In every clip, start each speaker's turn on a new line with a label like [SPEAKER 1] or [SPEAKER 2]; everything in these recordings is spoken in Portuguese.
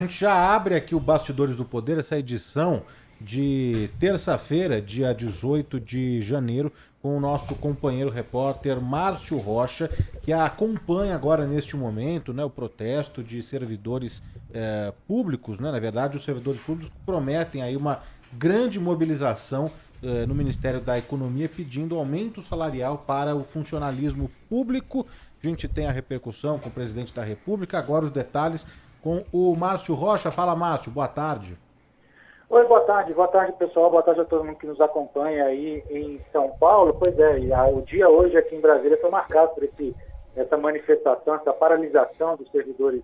[SPEAKER 1] A gente já abre aqui o Bastidores do Poder, essa edição de terça-feira, dia 18 de janeiro, com o nosso companheiro repórter Márcio Rocha, que acompanha agora neste momento, né, o protesto de servidores públicos, né? Na verdade, os servidores públicos prometem aí uma grande mobilização no Ministério da Economia, pedindo aumento salarial para o funcionalismo público. A gente tem a repercussão com o presidente da República, agora os detalhes com o Márcio Rocha. Fala, Márcio, boa tarde.
[SPEAKER 2] Oi, boa tarde pessoal, boa tarde a todo mundo que nos acompanha aí em São Paulo. Pois é, o dia hoje aqui em Brasília foi marcado por essa manifestação, essa paralisação dos servidores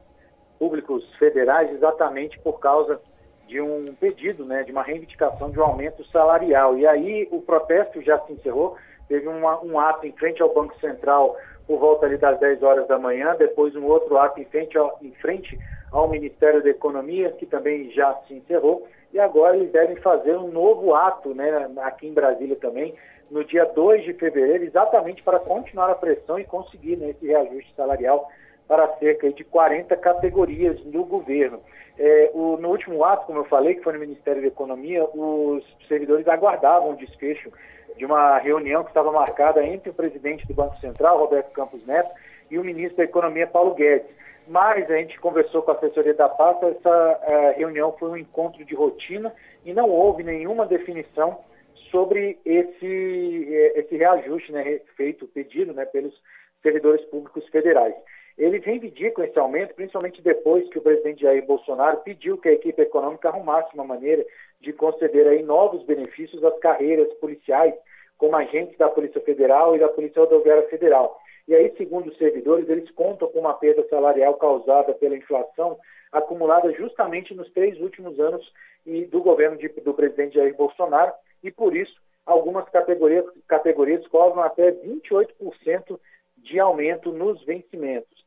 [SPEAKER 2] públicos federais, exatamente por causa de um pedido, né, de uma reivindicação de um aumento salarial. E aí o protesto já se encerrou, teve um ato em frente ao Banco Central por volta ali das 10 horas da manhã, depois um outro ato em frente ao Ministério da Economia, que também já se encerrou, e agora eles devem fazer um novo ato, né, aqui em Brasília também, no dia 2 de fevereiro, exatamente para continuar a pressão e conseguir, né, esse reajuste salarial para cerca de 40 categorias do governo. No último ato, como eu falei, que foi no Ministério da Economia, os servidores aguardavam o desfecho de uma reunião que estava marcada entre o presidente do Banco Central, Roberto Campos Neto, e o ministro da Economia, Paulo Guedes. Mas a gente conversou com a assessoria da pasta, essa reunião foi um encontro de rotina e não houve nenhuma definição sobre esse reajuste, né, pedido, né, pelos servidores públicos federais. Eles reivindicam esse aumento, principalmente depois que o presidente Jair Bolsonaro pediu que a equipe econômica arrumasse uma maneira de conceder aí novos benefícios às carreiras policiais, como agentes da Polícia Federal e da Polícia Rodoviária Federal. E aí, segundo os servidores, eles contam com uma perda salarial causada pela inflação acumulada justamente nos 3 últimos anos do governo do presidente Jair Bolsonaro, e por isso algumas categorias cobram até 28% de aumento nos vencimentos.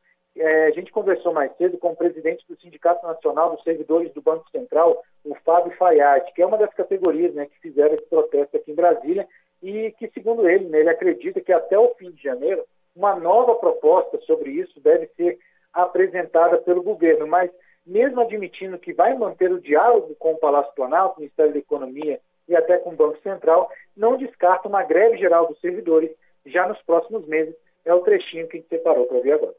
[SPEAKER 2] A gente conversou mais cedo com o presidente do Sindicato Nacional dos Servidores do Banco Central, o Fábio Fayad, que é uma das categorias, né, que fizeram esse protesto aqui em Brasília, e que, segundo ele, né, ele acredita que até o fim de janeiro uma nova proposta sobre isso deve ser apresentada pelo governo, mas mesmo admitindo que vai manter o diálogo com o Palácio Planalto, o Ministério da Economia e até com o Banco Central, não descarta uma greve geral dos servidores já nos próximos meses. É o trechinho que a gente separou para ver agora.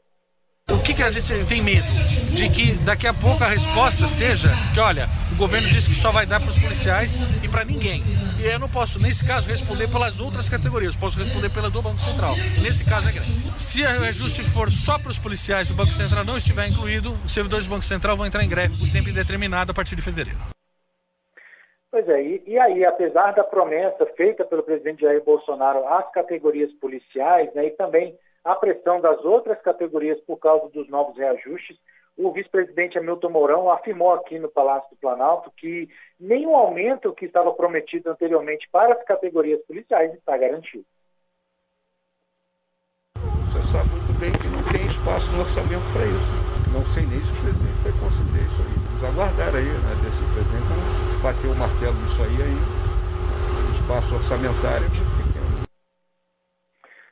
[SPEAKER 3] O que a gente tem medo? De que daqui a pouco a resposta seja que, olha, o governo disse que só vai dar para os policiais e para ninguém. E eu não posso, nesse caso, responder pelas outras categorias. Posso responder pela do Banco Central. Nesse caso é greve. Se o reajuste for só para os policiais e o Banco Central não estiver incluído, os servidores do Banco Central vão entrar em greve por tempo indeterminado a partir de fevereiro.
[SPEAKER 2] Pois é, e aí, apesar da promessa feita pelo presidente Jair Bolsonaro às categorias policiais, né, e também a pressão das outras categorias por causa dos novos reajustes, o vice-presidente Hamilton Mourão afirmou aqui no Palácio do Planalto que nenhum aumento que estava prometido anteriormente para as categorias policiais está garantido.
[SPEAKER 4] Você sabe muito bem que não tem espaço no orçamento para isso. Não sei nem se o presidente vai conceder isso aí. Vamos aguardar aí, né, desse presidente bater o martelo nisso aí, o espaço orçamentário.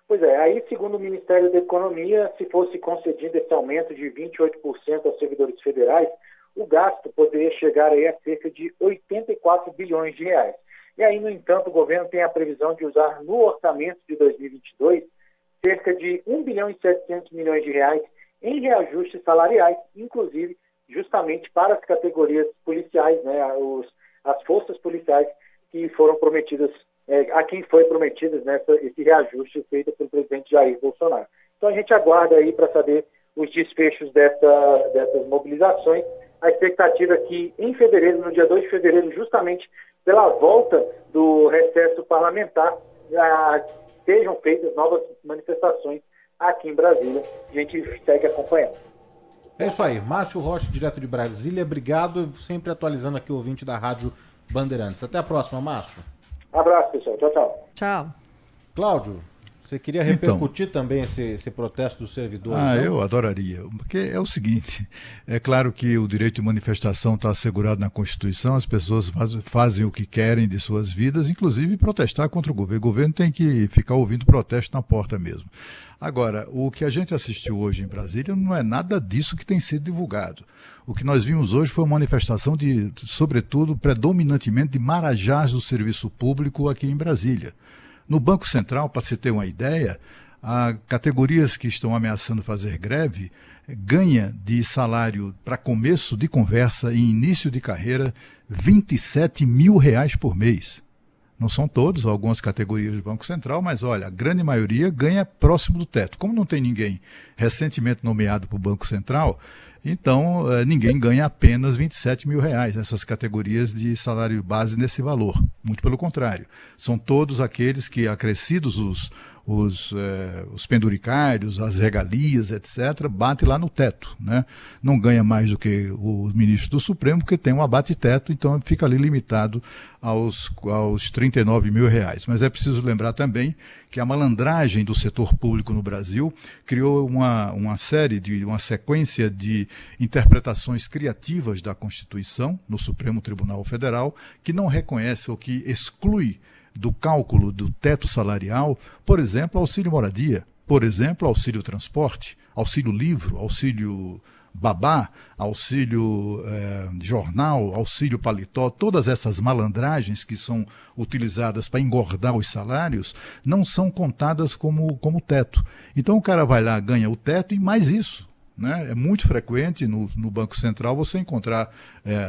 [SPEAKER 2] Pois é, aí segundo o Ministério da Economia, se fosse concedido esse aumento de 28% aos servidores federais, o gasto poderia chegar aí a cerca de 84 bilhões de reais. E aí, no entanto, o governo tem a previsão de usar no orçamento de 2022 cerca de 1 bilhão e 700 milhões de reais em reajustes salariais, inclusive justamente para as categorias policiais, né, as forças policiais que foram prometidas, a quem foi prometido, né, esse reajuste feito pelo presidente Jair Bolsonaro. Então a gente aguarda aí para saber os desfechos dessas mobilizações. A expectativa é que em fevereiro, no dia 2 de fevereiro, justamente pela volta do recesso parlamentar, sejam feitas novas manifestações aqui em Brasília. A gente segue acompanhando.
[SPEAKER 1] É isso aí, Márcio Rocha, direto de Brasília, obrigado, sempre atualizando aqui o ouvinte da Rádio Bandeirantes. Até a próxima, Márcio.
[SPEAKER 2] Abraço, pessoal. Tchau, tchau.
[SPEAKER 5] Tchau.
[SPEAKER 1] Cláudio, você queria repercutir também esse protesto dos servidores? Não?
[SPEAKER 6] Eu adoraria, porque é o seguinte, é claro que o direito de manifestação está assegurado na Constituição, as pessoas fazem o que querem de suas vidas, inclusive protestar contra o governo. O governo tem que ficar ouvindo protesto na porta mesmo. Agora, o que a gente assistiu hoje em Brasília não é nada disso que tem sido divulgado. O que nós vimos hoje foi uma manifestação sobretudo, predominantemente de marajás do serviço público aqui em Brasília. No Banco Central, para você ter uma ideia, categorias que estão ameaçando fazer greve ganha de salário para começo de conversa e início de carreira R$27 mil por mês. Não são todos, algumas categorias do Banco Central, mas olha, a grande maioria ganha próximo do teto. Como não tem ninguém recentemente nomeado para o Banco Central, então ninguém ganha apenas R$27 mil nessas categorias de salário base nesse valor. Muito pelo contrário. São todos aqueles que, acrescidos os penduricários, as regalias, etc., bate lá no teto, né? Não ganha mais do que o ministro do Supremo, porque tem um abate-teto, então fica ali limitado aos R$39 mil. Mas é preciso lembrar também que a malandragem do setor público no Brasil criou uma sequência de interpretações criativas da Constituição no Supremo Tribunal Federal, que não reconhece ou que exclui do cálculo do teto salarial, por exemplo, auxílio moradia, por exemplo, auxílio transporte, auxílio livro, auxílio babá, auxílio jornal, auxílio paletó, todas essas malandragens que são utilizadas para engordar os salários, não são contadas como teto. Então o cara vai lá, ganha o teto e mais isso. Né? É muito frequente no Banco Central você encontrar,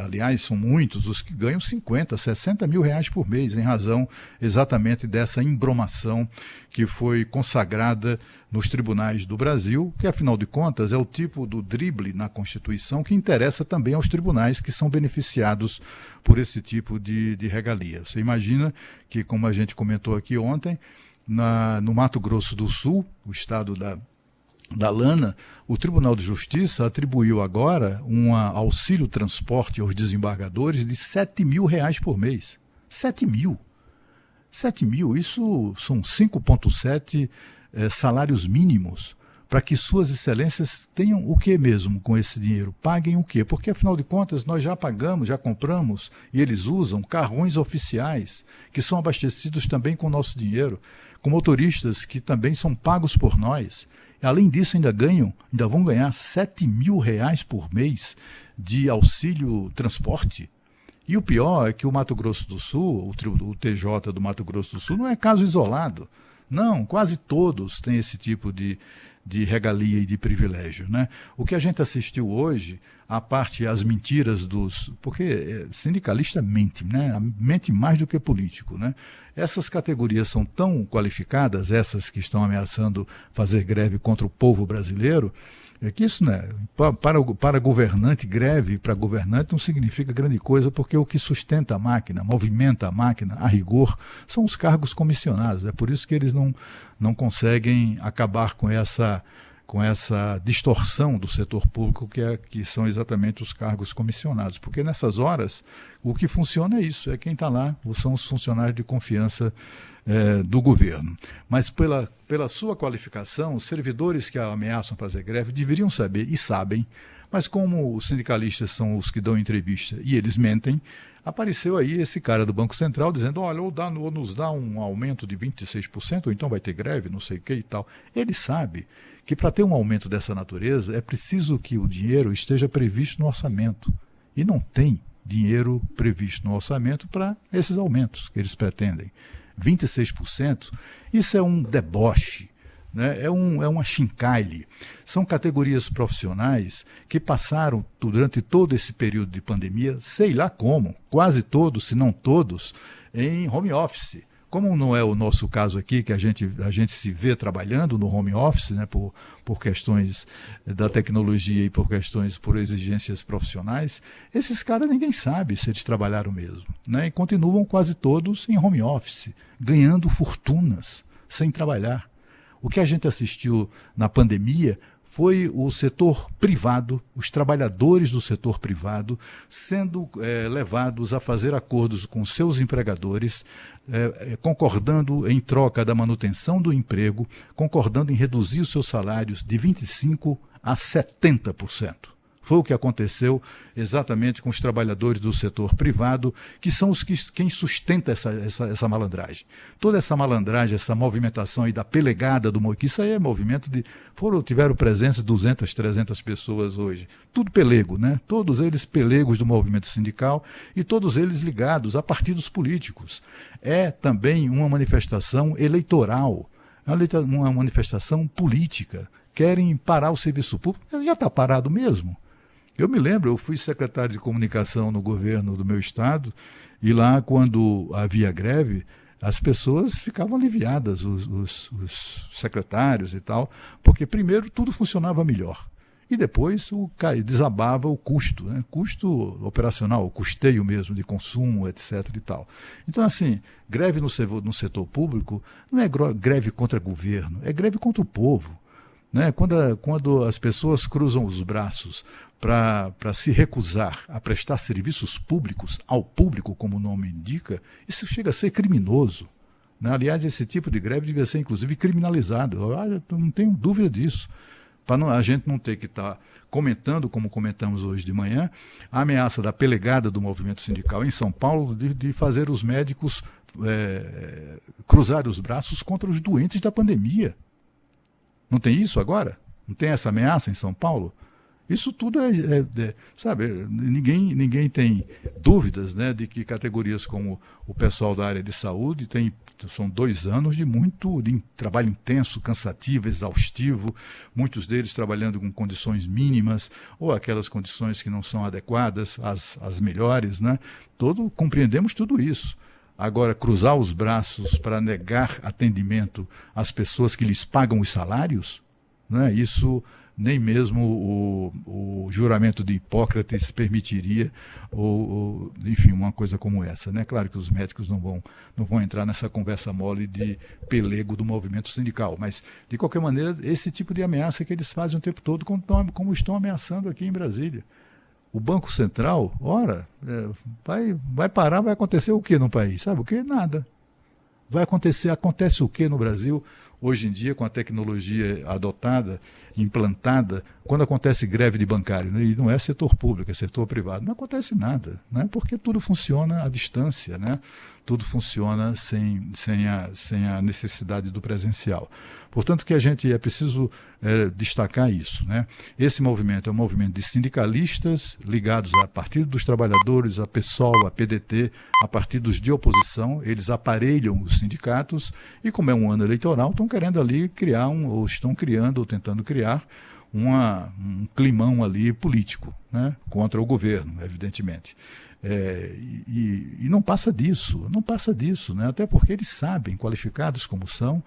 [SPEAKER 6] aliás, são muitos os que ganham 50, 60 mil por mês, em razão exatamente dessa embromação que foi consagrada nos tribunais do Brasil, que afinal de contas é o tipo do drible na Constituição que interessa também aos tribunais que são beneficiados por esse tipo de regalia. Você imagina que, como a gente comentou aqui ontem, no Mato Grosso do Sul, o estado da Lana, o Tribunal de Justiça atribuiu agora um auxílio transporte aos desembargadores de R$7 mil por mês. 7 mil. 7 mil, isso são 5,7 salários mínimos, para que suas excelências tenham o que mesmo com esse dinheiro? Paguem o quê? Porque, afinal de contas, nós já pagamos, já compramos, e eles usam carrões oficiais, que são abastecidos também com o nosso dinheiro, com motoristas que também são pagos por nós. Além disso, ainda vão ganhar R$7 mil por mês de auxílio transporte. E o pior é que o Mato Grosso do Sul, o TJ do Mato Grosso do Sul, não é caso isolado. Não, quase todos têm esse tipo de regalia e de privilégio, né? O que a gente assistiu hoje, as mentiras porque sindicalista mente, né? Mente mais do que político, né? Essas categorias são tão qualificadas, essas que estão ameaçando fazer greve contra o povo brasileiro, que isso, né, para governante, greve para governante não significa grande coisa, porque o que sustenta a máquina, movimenta a máquina, a rigor, são os cargos comissionados. É por isso que eles não conseguem acabar com essa distorção do setor público, que são exatamente os cargos comissionados. Porque nessas horas, o que funciona é isso, é quem está lá, são os funcionários de confiança do governo. Mas pela sua qualificação, os servidores que ameaçam fazer greve deveriam saber, e sabem, mas como os sindicalistas são os que dão entrevista e eles mentem, apareceu aí esse cara do Banco Central dizendo, olha, ou nos dá um aumento de 26%, ou então vai ter greve, não sei o que e tal. Ele sabe que para ter um aumento dessa natureza é preciso que o dinheiro esteja previsto no orçamento. E não tem dinheiro previsto no orçamento para esses aumentos que eles pretendem. 26%, isso é um deboche, né? É uma chincaile. São categorias profissionais que passaram durante todo esse período de pandemia, sei lá como, quase todos, se não todos, em home office. Como não é o nosso caso aqui, que a gente se vê trabalhando no home office, né, por questões da tecnologia e por exigências profissionais, esses caras ninguém sabe se eles trabalharam mesmo, né, e continuam quase todos em home office, ganhando fortunas sem trabalhar. O que a gente assistiu na pandemia foi o setor privado, os trabalhadores do setor privado, sendo levados a fazer acordos com seus empregadores, concordando em troca da manutenção do emprego, concordando em reduzir os seus salários de 25% a 70%. Foi o que aconteceu exatamente com os trabalhadores do setor privado, que são quem sustenta essa malandragem. Toda essa malandragem, essa movimentação aí da pelegada do movimento, que isso aí é movimento de... tiveram presença de 200, 300 pessoas hoje. Tudo pelego, né? Todos eles pelegos do movimento sindical e todos eles ligados a partidos políticos. É também uma manifestação eleitoral, uma manifestação política. Querem parar o serviço público, já está parado mesmo. Eu me lembro, eu fui secretário de comunicação no governo do meu estado, e lá, quando havia greve, as pessoas ficavam aliviadas, os secretários e tal, porque primeiro tudo funcionava melhor. E depois desabava o custo, né? Custo operacional, o custeio mesmo de consumo, etc. e tal. Então, assim, greve no setor público não é greve contra governo, é greve contra o povo. Né? Quando as pessoas cruzam os braços para se recusar a prestar serviços públicos ao público, como o nome indica, isso chega a ser criminoso. Né? Aliás, esse tipo de greve devia ser, inclusive, criminalizado. Eu não tenho dúvida disso. Para a gente não ter que estar comentando, como comentamos hoje de manhã, a ameaça da pelegada do movimento sindical em São Paulo de fazer os médicos cruzar os braços contra os doentes da pandemia. Não tem isso agora? Não tem essa ameaça em São Paulo? Isso tudo sabe, ninguém tem dúvidas, né, de que categorias como o pessoal da área de saúde são 2 anos de trabalho intenso, cansativo, exaustivo, muitos deles trabalhando com condições mínimas ou aquelas condições que não são adequadas, as melhores, né? Compreendemos tudo isso. Agora, cruzar os braços para negar atendimento às pessoas que lhes pagam os salários, né? Isso nem mesmo o juramento de Hipócrates permitiria, enfim, uma coisa como essa. Né? Claro que os médicos não vão entrar nessa conversa mole de pelego do movimento sindical, mas, de qualquer maneira, esse tipo de ameaça que eles fazem o tempo todo, como estão ameaçando aqui em Brasília. O Banco Central, vai parar, vai acontecer o que no país? Sabe o que? Nada. Acontece o que no Brasil? Hoje em dia, com a tecnologia adotada, implantada, quando acontece greve de bancário, né, e não é setor público, é setor privado, não acontece nada, né, porque tudo funciona à distância, né, tudo funciona sem a necessidade do presencial. Portanto, que a gente é preciso destacar isso. Né? Esse movimento é um movimento de sindicalistas ligados a Partido dos Trabalhadores, a PSOL, a PDT, a partidos de oposição. Eles aparelham os sindicatos e, como é um ano eleitoral, estão querendo ali criar estão criando ou tentando criar um climão ali político, né? Contra o governo, evidentemente. E não passa disso, né? Até porque eles sabem, qualificados como são,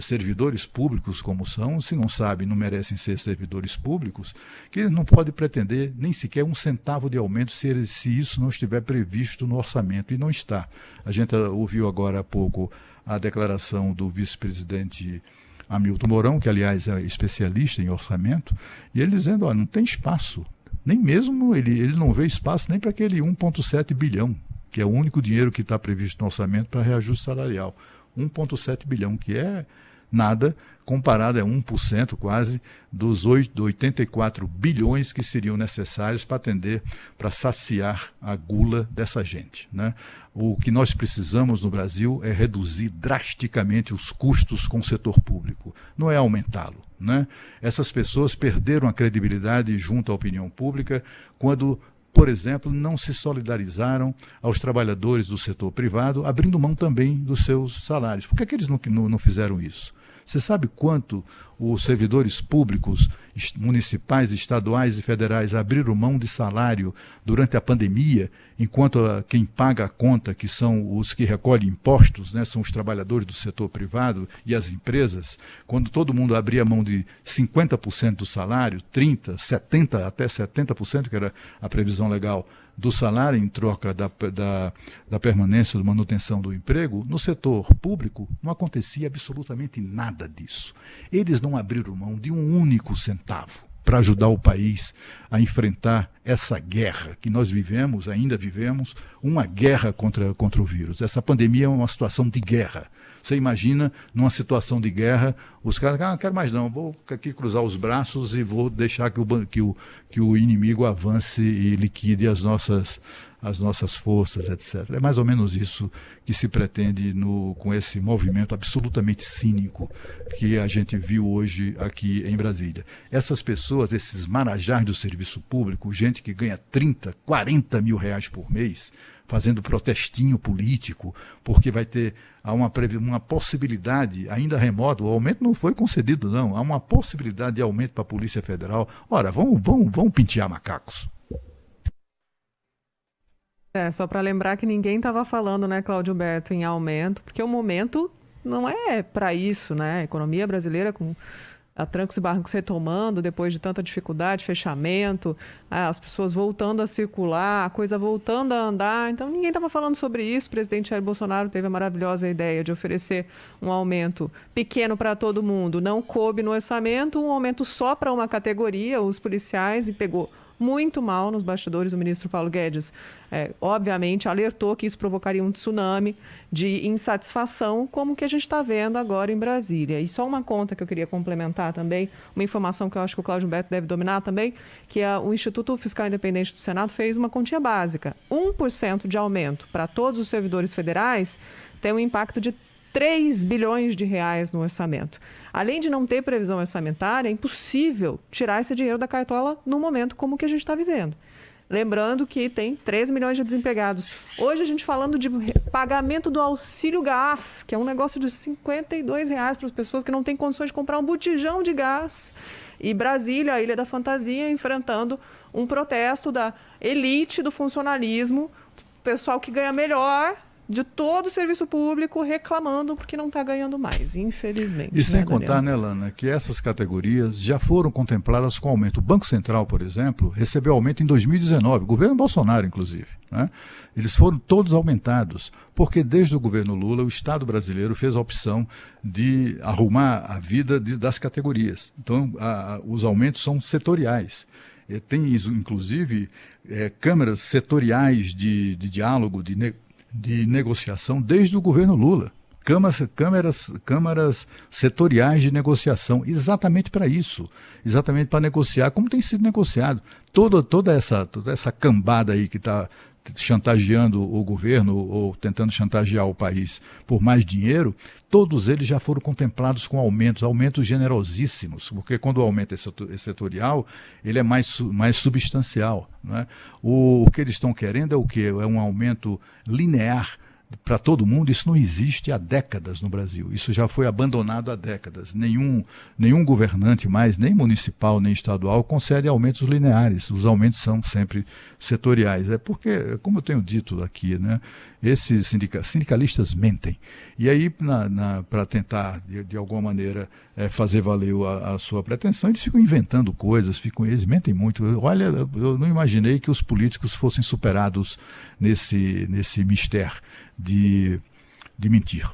[SPEAKER 6] servidores públicos como são, se não sabem, não merecem ser servidores públicos, que eles não podem pretender nem sequer 1 centavo de aumento se isso não estiver previsto no orçamento, e não está. A gente ouviu agora há pouco a declaração do vice-presidente Hamilton Mourão, que aliás é especialista em orçamento, e ele dizendo, não tem espaço, nem mesmo ele não vê espaço nem para aquele 1,7 bilhão, que é o único dinheiro que está previsto no orçamento para reajuste salarial. 1,7 bilhão, que é nada, comparado a 1% quase dos 84 bilhões que seriam necessários para saciar a gula dessa gente. Né? O que nós precisamos no Brasil é reduzir drasticamente os custos com o setor público, não é aumentá-lo. Né? Essas pessoas perderam a credibilidade junto à opinião pública quando, por exemplo, não se solidarizaram aos trabalhadores do setor privado, abrindo mão também dos seus salários. Por que eles não fizeram isso? Você sabe quanto os servidores públicos, municipais, estaduais e federais abriram mão de salário durante a pandemia, enquanto quem paga a conta, que são os que recolhem impostos, né, são os trabalhadores do setor privado e as empresas, quando todo mundo abria mão de 50% do salário, 30%, 70%, até 70%, que era a previsão legal, do salário em troca da permanência, da manutenção do emprego, no setor público não acontecia absolutamente nada disso. Eles não abriram mão de um único centavo para ajudar o país a enfrentar essa guerra que nós vivemos, ainda vivemos, uma guerra contra o vírus. Essa pandemia é uma situação de guerra. Você imagina, numa situação de guerra, os caras, não quero mais não, vou aqui cruzar os braços e vou deixar que o inimigo avance e liquide as nossas forças, etc. É mais ou menos isso que se pretende com esse movimento absolutamente cínico que a gente viu hoje aqui em Brasília. Essas pessoas, esses marajás do serviço público, gente que ganha 30, 40 mil reais por mês, fazendo protestinho político, porque vai ter uma possibilidade, ainda remota, o aumento não foi concedido não, há uma possibilidade de aumento para a Polícia Federal. Ora, vamos pentear macacos.
[SPEAKER 5] Só para lembrar que ninguém estava falando, né, Cláudio Berto, em aumento, porque o momento não é para isso, né? A economia brasileira com a trancos e barrancos retomando depois de tanta dificuldade, fechamento, as pessoas voltando a circular, a coisa voltando a andar. Então, ninguém estava falando sobre isso. O presidente Jair Bolsonaro teve a maravilhosa ideia de oferecer um aumento pequeno para todo mundo. Não coube no orçamento, um aumento só para uma categoria, os policiais, e pegou muito mal nos bastidores. O ministro Paulo Guedes, obviamente, alertou que isso provocaria um tsunami de insatisfação, como que a gente está vendo agora em Brasília. E só uma conta que eu queria complementar também, uma informação que eu acho que o Cláudio Berto deve dominar também, que o Instituto Fiscal Independente do Senado fez uma continha básica. 1% de aumento para todos os servidores federais tem um impacto de 3 bilhões de reais no orçamento. Além de não ter previsão orçamentária, é impossível tirar esse dinheiro da cartola no momento como que a gente está vivendo. Lembrando que tem 13 milhões de desempregados. Hoje a gente falando de pagamento do auxílio gás, que é um negócio de R$52 para as pessoas que não têm condições de comprar um botijão de gás. E Brasília, a Ilha da Fantasia, enfrentando um protesto da elite do funcionalismo, pessoal que ganha melhor de todo o serviço público reclamando porque não está ganhando mais, infelizmente.
[SPEAKER 6] E sem contar, né, Lana, que essas categorias já foram contempladas com aumento. O Banco Central, por exemplo, recebeu aumento em 2019, o governo Bolsonaro, inclusive, né? Eles foram todos aumentados, porque desde o governo Lula, o Estado brasileiro fez a opção de arrumar a vida das categorias. Então, os aumentos são setoriais. Tem, inclusive, câmaras setoriais de diálogo, de negociação desde o governo Lula. Câmaras setoriais de negociação, exatamente para isso, exatamente para negociar como tem sido negociado. Toda essa cambada aí que está chantageando o governo ou tentando chantagear o país por mais dinheiro, todos eles já foram contemplados com aumentos generosíssimos, porque quando o aumento é setorial, ele é mais substancial, né? O que eles estão querendo é o quê? É um aumento linear para todo mundo. Isso não existe há décadas no Brasil. Isso já foi abandonado há décadas. Nenhum governante mais, nem municipal, nem estadual, concede aumentos lineares. Os aumentos são sempre setoriais. É porque, como eu tenho dito aqui, né, esses sindicalistas mentem. E aí, para tentar, de alguma maneira, fazer valer a sua pretensão, eles ficam inventando coisas, eles mentem muito. Olha, eu não imaginei que os políticos fossem superados nesse mistério de mentir.